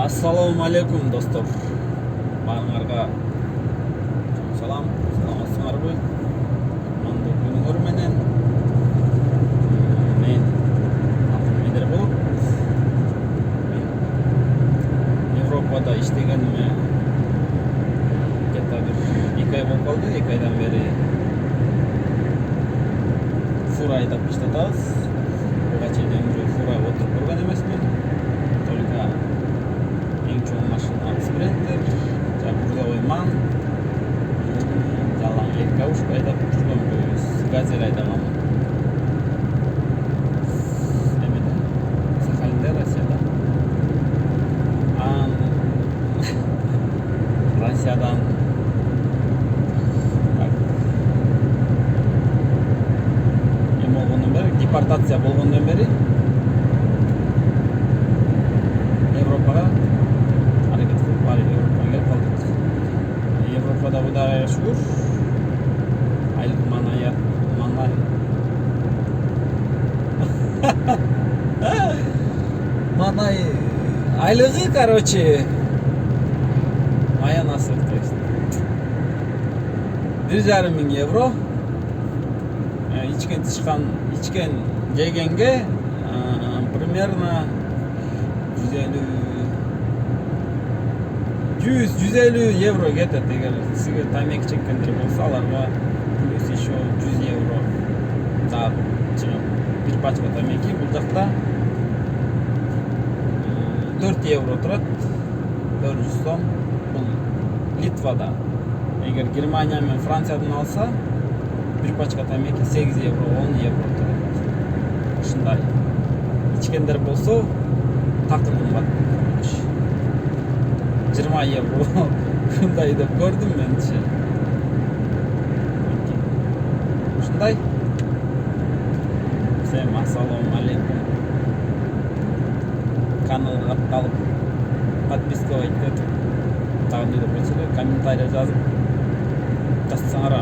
Ассаламу алейкум достор. Баарыңарга салам. Саламатсыңарбы? Кутмандуу күнүңөр менен. Мен атым Медер болуп. Мен Европада иштегениме где-то бир 2 ай болуп калды. 2 айдан бери фура айдап иштетабыз. Буга чейин өмүрү фура отуруп көргөн эмесмин. Только ең чоң машина спринтер, грузовой ман, жалаң легковушка айдап жүргөнбүз, газель айдагам. Эмеде, Сахалинде, Россияда. Россиядан эме болгондон бери, депортация болгондон бери Европага аракет кылып барып Европага келип калдык. Европада Кудайга шүгүр. Айлык манай. Манай айлыгы, короче, моя насыр, то есть 1,5 мың евро. Ичкен жегенге примерно 150 евро кетет. Эгер сизге тамеки чеккендер болсо, аларга плюс еще 100 евро за бир пачка тамеки. Бул жакта 4 евро турат, 400 сом. Бул Литвада. Эгер Германия менен Франциядан алса, бир пачка тамеки 8 евро, 10 евро турат. Ушундай. Ичкендер болсо, такыр кымбат. 20 евро күндай деп көрдүм менчи. Ушундай. Всем ассаламу алейкум. Каналга калып, подписковать етип, тагы деп койсо, комментарий жазып, жазсаңар.